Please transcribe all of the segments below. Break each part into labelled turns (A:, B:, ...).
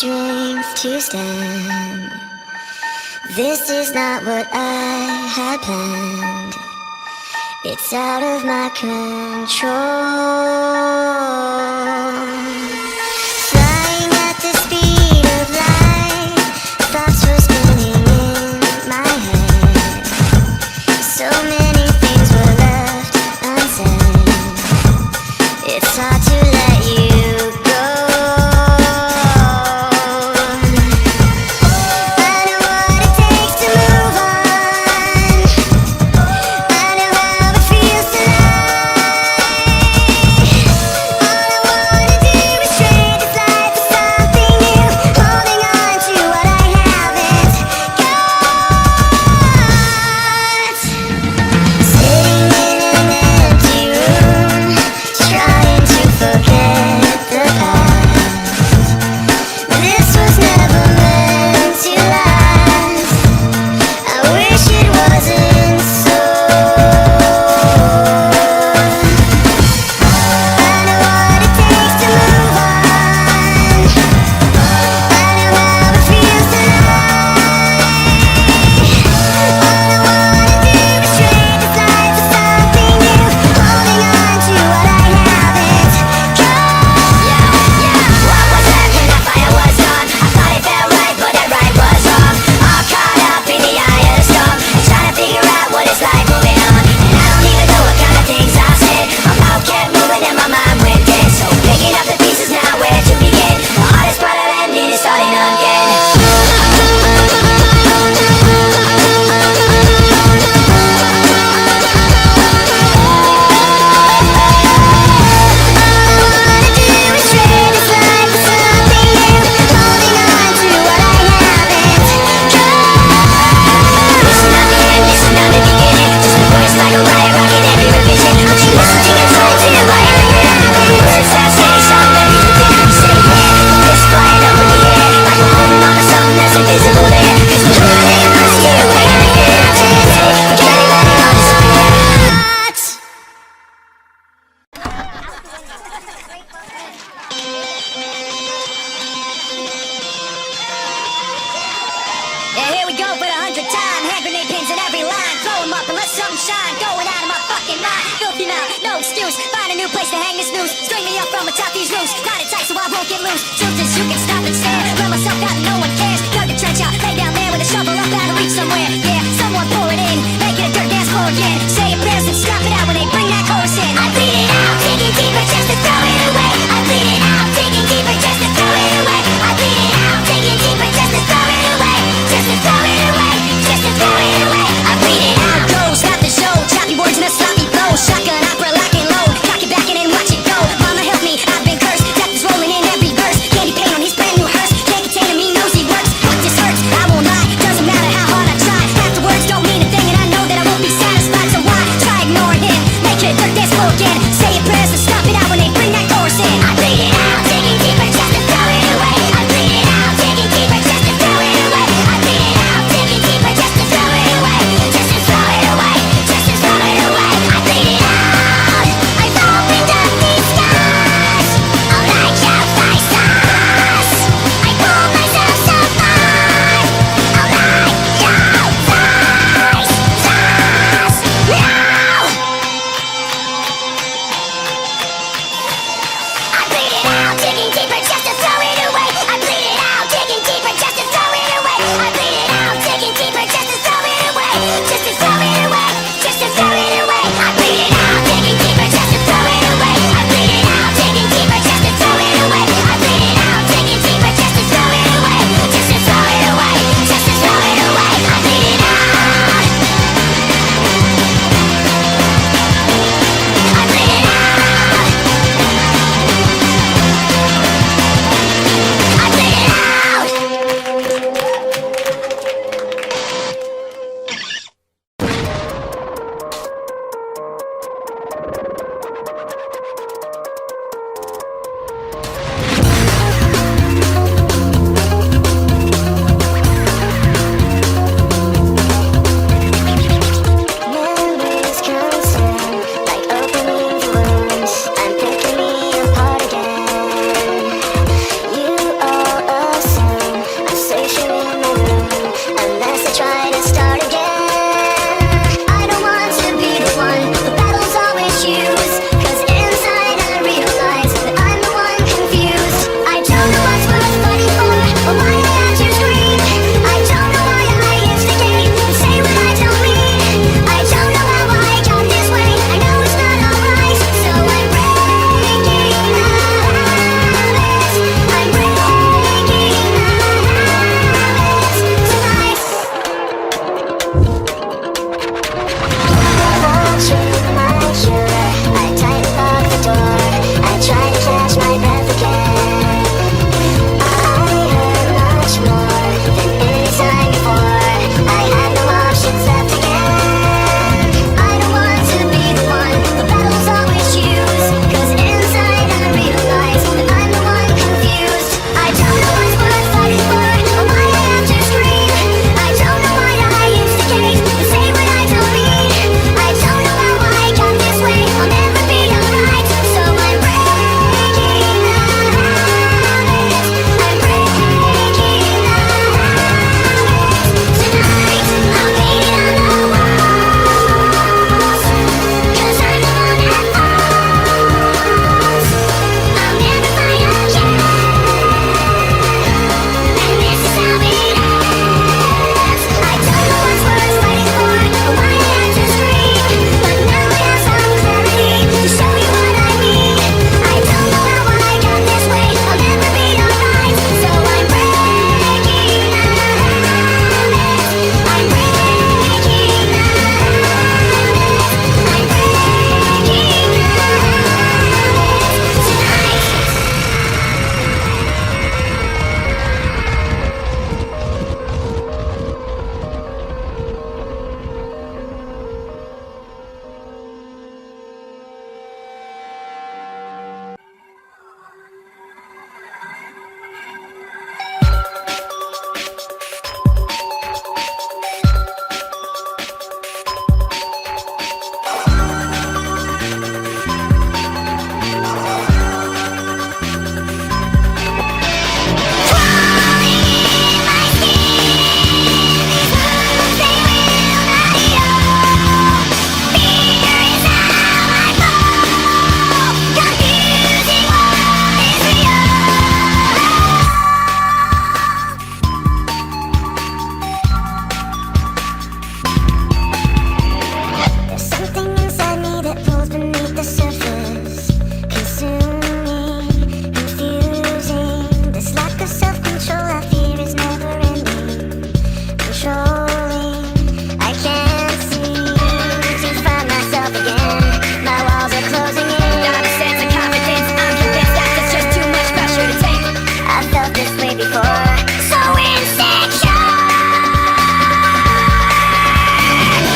A: strength to stand. This is not what I had planned. It's out of my control. Flying at the speed of light, thoughts were spinning in my head. So many things were left unsaid. It's hard to let you go. I know what it takes to move on. I know how it feels to lie. All I wanna do is trade this life for something new, holding on to what I haven't got. Sitting in an empty room, trying to forget the past. This was never meant to last. I wish it wasn't so. I know what it takes to move on. I know how it feels to lie. All I wanna do is trade this life for something new, holding on to what I haven't got.
B: What was that when that fire was on? I thought it felt right, but that right was wrong. All caught up in the eye of the storm, trying to figure out what it's like moving on. And I don't even know what kind of things I said. My mouth kept moving and my mind went dead. So picking up the pieces now, where to begin? The hardest part of ending is starting again. Yeah, here we go for the 100th time. Hand grenade pins in every line. Throw 'em up and let something shine. Going out of my fucking mind. Filthy mouth, no excuse. Find a new place to hang this noose. String me up from atop these roofs. Knot it tight so I won't get loose. Truth is you can stop and stare. Run myself out and no one cares. Dug the trench out, lay down there with a shovel up out of reach somewhere. Yeah, someone pour it in. Make it a dirt dance floor again. Say your prayers and stop it out when they bring that chorus in. I bleed it out, digging deeper just to throw it away. I bleed it out, digging deeper just to throw it away. I bleed it out, digging deeper just to throw it away. Just to throw it away, just to throw it away. I bleed it out, goes not the show. Choppy words and a sloppy flow. Shotgun opera lock and load. Cock it back and watch it go. Mama help me, I've been cursed. Death is rolling in every verse. Candy paint on his brand new hearse.
A: way before. So insecure,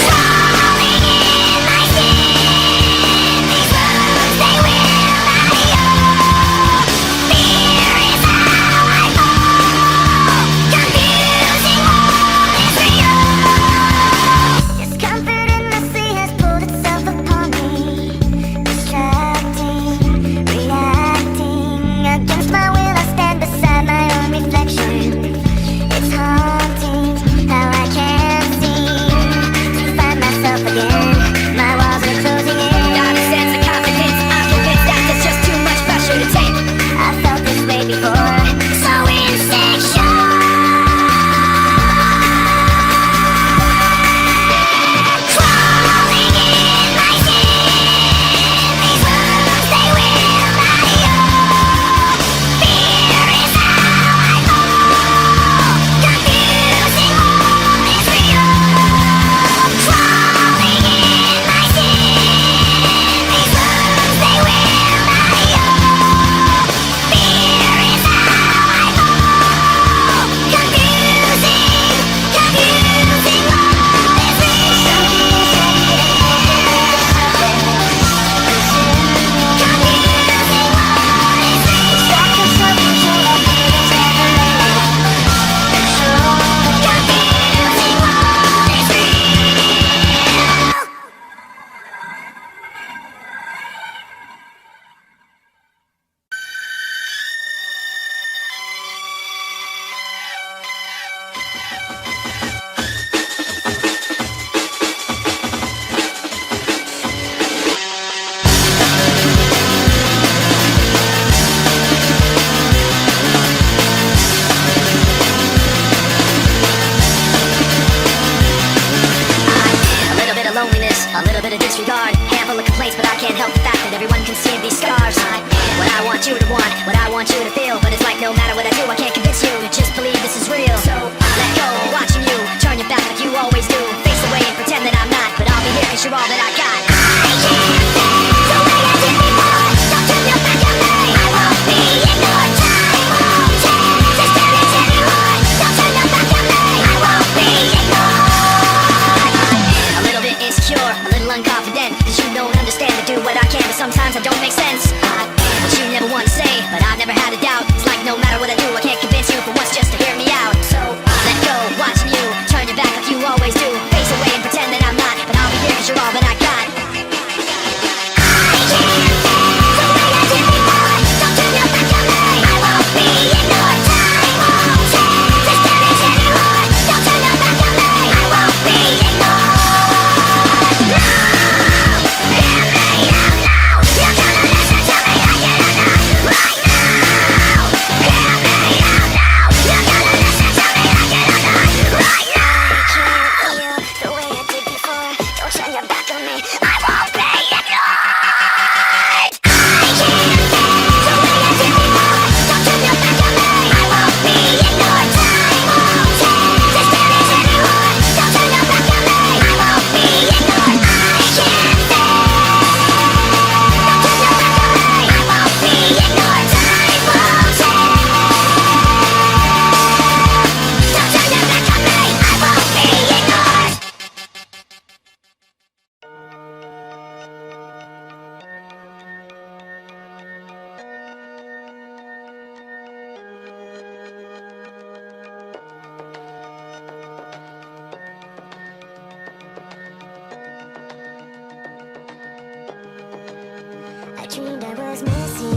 A: crawling in my skin. These wounds, they will not heal. Fear is how I fall. Confusing all is real. Discomfort in the sea has pulled itself upon me. Distracting, reacting against my will. I stand beside my own reflection. It's haunting how I can't seem to find myself again. My walls are closing in.
B: Got a sense of confidence. I'm convinced that there's just too much pressure to take.
A: I felt this way before. So insecure, crawling in my skin. These wounds, they will not heal. Fear is how I fall. Confusing all is real. Crawling in my skin. These wounds, they will not heal. Fear is how I fall. Confusing all is
B: A little bit of loneliness, a little bit of disregard, handful of complaints, but I can't help the fact that everyone can see these scars. What I want you to want, what I want you to feel, but it's like no matter what I do, I can't convince you to just believe this is real. So let go, watching you turn your back like you always do. Face away and pretend that I'm not, but I'll be here 'cause you're all that I got.
A: I can't stand the way I did before. Don't turn your back on me. I won't be ignored. Time won't change this damage anymore. Don't turn your back on me. I won't be ignored.
B: A little bit insecure, a little unconfident, 'cause you don't understand to do what I can, but sometimes I don't make sense. What you never want to say, but I've never had a doubt. It's like no matter what I do, I can't convince you for once just to hear me out. So let go, watching you turn your back like you always do. Face away and pretend that I'm not, but I'll be here 'cause you're all that I got.
A: I can't stand the way I did before. Don't turn your back on me. I won't be ignored. Time won't change this damage anymore. Don't turn your back on me. I won't be ignored. No, hear me out now. You're gonna listen to me like it or not. Right now, hear me out now. You're gonna listen to me like it or not. Right now. I can't feel the way I did before. Don't turn your back on me. I won't be ignored. I can't stand the way I did before. Don't turn your back on me. I won't be ignored. Time won't change this damage anymore. Don't turn your back on me. I won't be ignored. I can't stand. Don't turn your back on me. I won't be ignored. Time won't change. Don't turn your back on me. I won't be ignored. I dreamed I was missing